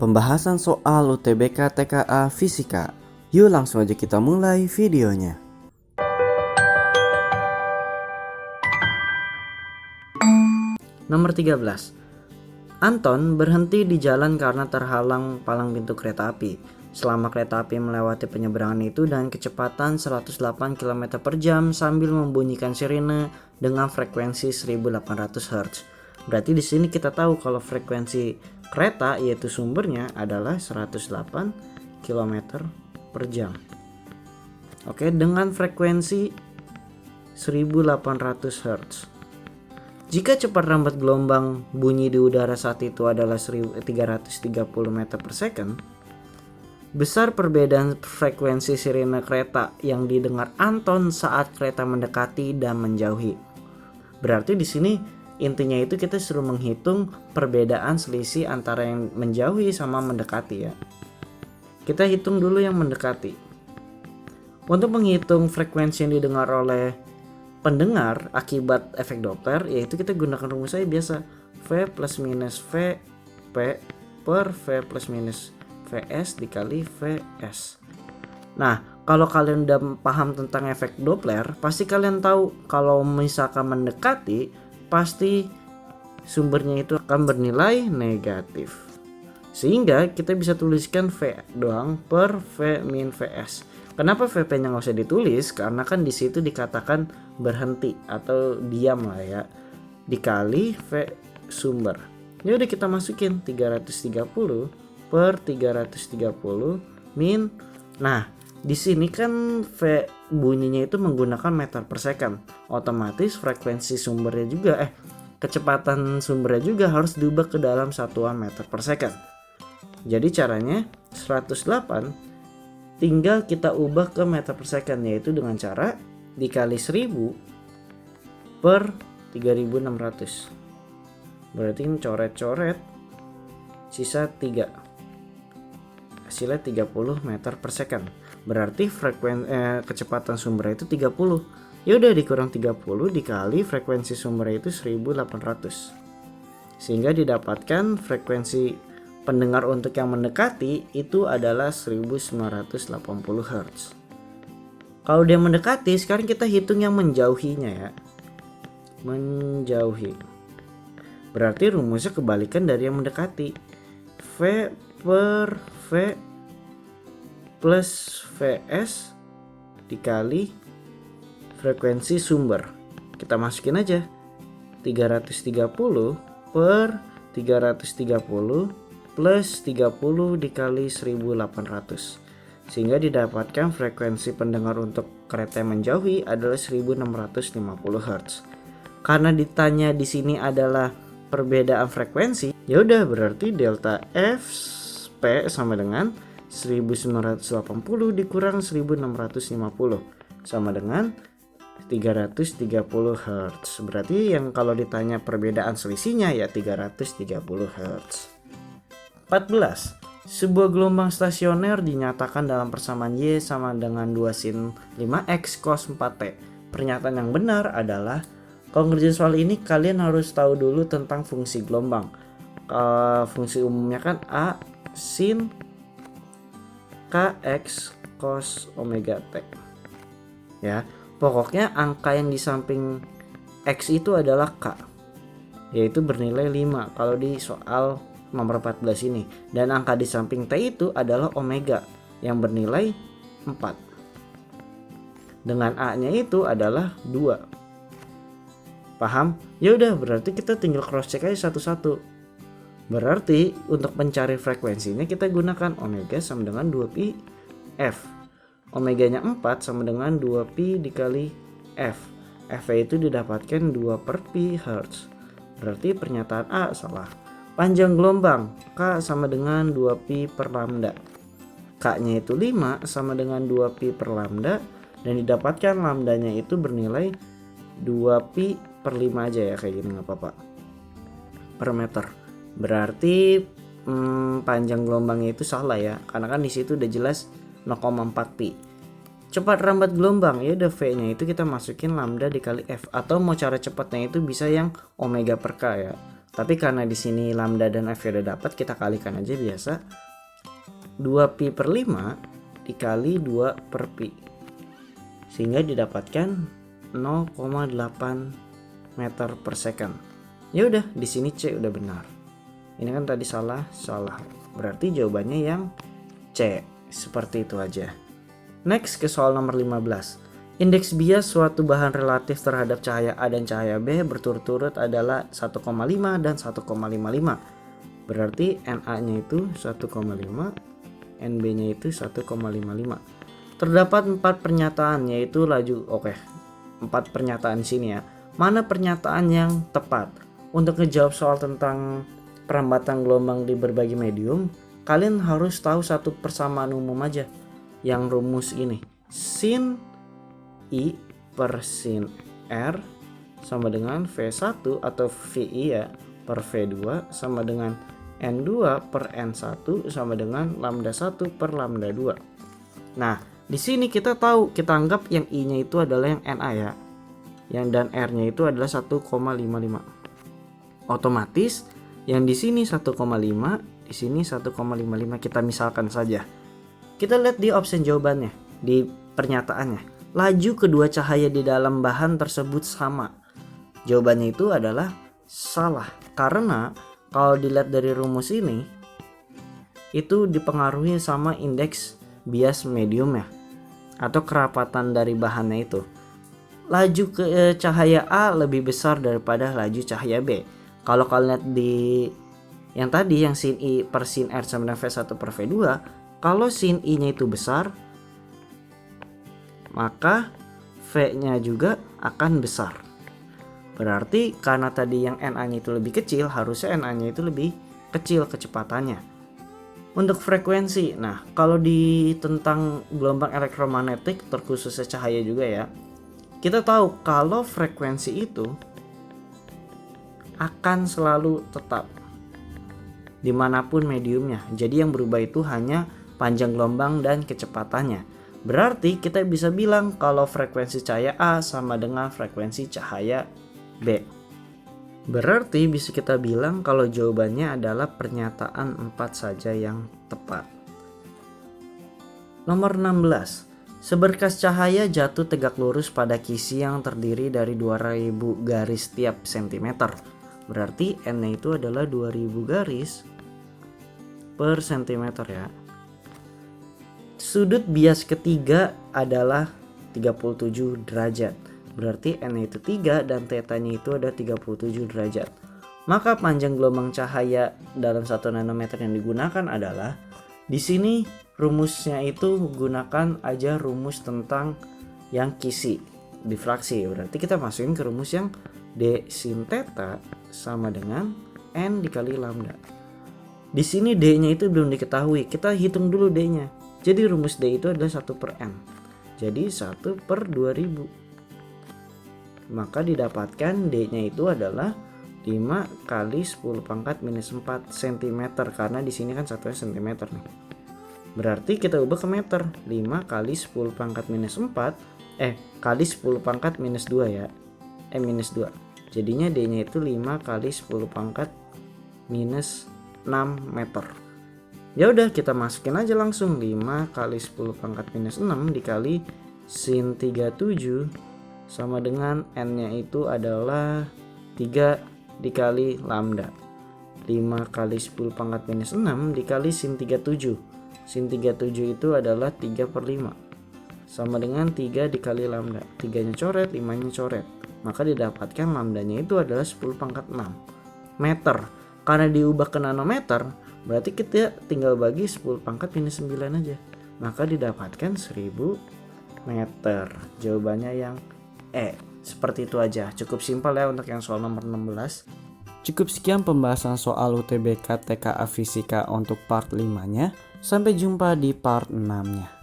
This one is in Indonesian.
pembahasan soal UTBK TKA Fisika. Yuk langsung aja kita mulai videonya. Nomor 13. Anton berhenti di jalan karena terhalang palang pintu kereta api. Selama kereta api melewati penyeberangan itu dengan kecepatan 108 km per jam sambil membunyikan sirine dengan frekuensi 1800 Hz. Berarti di sini kita tahu kalau frekuensi kereta yaitu sumbernya adalah 108 km per jam. Oke, dengan frekuensi 1800 Hz. Jika cepat rambat gelombang bunyi di udara saat itu adalah 1330 meter per second, besar perbedaan frekuensi sirine kereta yang didengar Anton saat kereta mendekati dan menjauhi. Berarti di sini intinya itu kita suruh menghitung perbedaan selisih antara yang menjauhi sama mendekati ya. Kita hitung dulu yang mendekati. Untuk menghitung frekuensi yang didengar oleh pendengar akibat efek Doppler, yaitu kita gunakan rumus saya biasa, V plus minus Vp per V plus minus Vs dikali Vs. Nah, kalau kalian udah paham tentang efek Doppler, pasti kalian tahu kalau misalkan mendekati, pasti sumbernya itu akan bernilai negatif. Sehingga kita bisa tuliskan V doang per V min Vs. Kenapa VP-nya nggak usah ditulis? Karena kan di situ dikatakan berhenti atau diam lah ya. Dikali V sumber. Ya udah kita masukin 330 per 330 min. Nah, di sini kan V bunyinya itu menggunakan meter per second. Otomatis frekuensi sumbernya juga kecepatan sumbernya juga harus diubah ke dalam satuan meter per second. Jadi caranya 108 tinggal kita ubah ke meter per second, yaitu dengan cara dikali 1000 per 3600. Berarti ini coret-coret sisa 3. Hasilnya 30 meter per second. Berarti kecepatan sumbernya itu 30. Ya udah dikurang 30 dikali frekuensi sumbernya itu 1800. Sehingga didapatkan frekuensi pendengar untuk yang mendekati itu adalah 1980 Hz. Kalau dia mendekati, sekarang kita hitung yang menjauhinya ya. Menjauhi. Berarti rumusnya kebalikan dari yang mendekati. V per V plus Vs dikali frekuensi sumber. Kita masukin aja 330 per 330 plus 30 dikali 1800. Sehingga didapatkan frekuensi pendengar untuk kereta yang menjauhi adalah 1650 Hz. Karena ditanya di sini adalah perbedaan frekuensi, ya udah berarti delta Fp sama dengan 1980 dikurang 1650 sama dengan 330 Hz. Berarti yang kalau ditanya perbedaan selisihnya ya 330 Hz. 14. Sebuah gelombang stasioner dinyatakan dalam persamaan Y sama dengan 2 sin 5x cos 4t. Pernyataan yang benar adalah, kalau ngerjain soal ini kalian harus tahu dulu tentang fungsi gelombang. Fungsi umumnya kan A sin kx cos omega t. Ya, pokoknya angka yang di samping x itu adalah k, yaitu bernilai 5 kalau di soal nomor 14 ini, dan angka di samping T itu adalah omega yang bernilai 4. Dengan A-nya itu adalah 2. Paham? Ya udah berarti kita tinggal cross check aja satu-satu. Berarti untuk mencari frekuensinya kita gunakan omega sama dengan 2pi F. Omeganya 4 sama dengan 2pi dikali F. F itu didapatkan 2 per pi Hz. Berarti pernyataan A salah. Panjang gelombang K sama dengan 2pi per lambda. K-nya itu 5 sama dengan 2pi per lambda, dan didapatkan lambdanya itu bernilai 2pi per 5 aja ya, kayak gini nggak apa-apa, per meter. Berarti panjang gelombangnya itu salah ya, karena kan di situ udah jelas 0,4 pi. Cepat rambat gelombang, ya udah V-nya itu kita masukin lambda dikali F, atau mau cara cepatnya itu bisa yang omega per K ya. Tapi karena di sini lambda dan F udah dapat, kita kalikan aja biasa. 2pi per 5 dikali 2 per pi. Sehingga didapatkan 0,8 meter per second. Ya udah, di sini C udah benar. Ini kan tadi salah. Berarti jawabannya yang C. Seperti itu aja. Next ke soal nomor 15. Indeks bias suatu bahan relatif terhadap cahaya A dan cahaya B berturut-turut adalah 1,5 dan 1,55. Berarti Na-nya itu 1,5, Nb-nya itu 1,55. Terdapat 4 pernyataan, yaitu laju. 4 pernyataan di sini ya. Mana pernyataan yang tepat? Untuk ngejawab soal tentang perambatan gelombang di berbagai medium, kalian harus tahu satu persamaan umum aja. Yang rumus ini, sin I per sin R sama dengan V1 atau VI ya per V2 sama dengan N2 per N1 sama dengan lambda 1 per lambda 2. Nah, di sini kita tahu, kita anggap yang I-nya itu adalah yang Na ya. Yang dan R-nya itu adalah 1,55. Otomatis yang di sini 1,5, di sini 1,55, kita misalkan saja. Kita lihat di option jawabannya, di pernyataannya. Laju kedua cahaya di dalam bahan tersebut sama. Jawabannya itu adalah salah. Karena kalau dilihat dari rumus ini, itu dipengaruhi sama indeks bias medium ya, atau kerapatan dari bahannya itu. Laju ke cahaya A lebih besar daripada laju cahaya B. Kalau kalian lihat di yang tadi, yang sin I per sin R sama dengan V1 per V2, kalau sin I-nya itu besar, maka V-nya juga akan besar. Berarti karena tadi yang Na-nya itu lebih kecil, harusnya Na-nya itu lebih kecil kecepatannya. Untuk frekuensi, nah kalau di tentang gelombang elektromagnetik, terkhususnya cahaya juga ya, kita tahu kalau frekuensi itu akan selalu tetap dimanapun mediumnya. Jadi yang berubah itu hanya panjang gelombang dan kecepatannya. Berarti kita bisa bilang kalau frekuensi cahaya A sama dengan frekuensi cahaya B. Berarti bisa kita bilang kalau jawabannya adalah pernyataan 4 saja yang tepat. Nomor 16. Seberkas cahaya jatuh tegak lurus pada kisi yang terdiri dari 2000 garis tiap sentimeter. Berarti N-nya itu adalah 2000 garis per sentimeter ya. Sudut bias ketiga adalah 37 derajat. Berarti N itu 3 dan θ-nya itu ada 37 derajat. Maka panjang gelombang cahaya dalam 1 nanometer yang digunakan adalah, di sini rumusnya itu gunakan aja rumus tentang yang kisi, difraksi. Berarti kita masukin ke rumus yang D sin θ sama dengan N dikali lambda. Di sini D-nya itu belum diketahui. Kita hitung dulu D-nya. Jadi rumus D itu adalah 1 per N. Jadi 1 per 2000. Maka didapatkan D-nya itu adalah 5 kali 10 pangkat minus 4 cm. Karena di sini kan satunya cm nih. Berarti kita ubah ke meter. 5 kali 10 pangkat minus 4. Kali 10 pangkat minus 2 ya. Minus 2. Jadinya D-nya itu 5 kali 10 pangkat minus 6 meter. Ya udah, kita masukin aja langsung 5 kali 10 pangkat minus 6 dikali sin 37 sama dengan N-nya itu adalah 3 dikali lambda. 5 kali 10 pangkat minus 6 dikali sin 37. Sin 37 itu adalah 3 per 5 sama dengan 3 dikali lambda. 3-nya coret, 5-nya coret. Maka didapatkan lambdanya itu adalah 10 pangkat 6 meter. Karena diubah ke nanometer, berarti kita tinggal bagi 10 pangkat minus 9 aja. Maka didapatkan 1000 meter. Jawabannya yang E. Seperti itu aja. Cukup simpel ya untuk yang soal nomor 16. Cukup sekian pembahasan soal UTBK TKA Fisika untuk part 5-nya. Sampai jumpa di part 6-nya.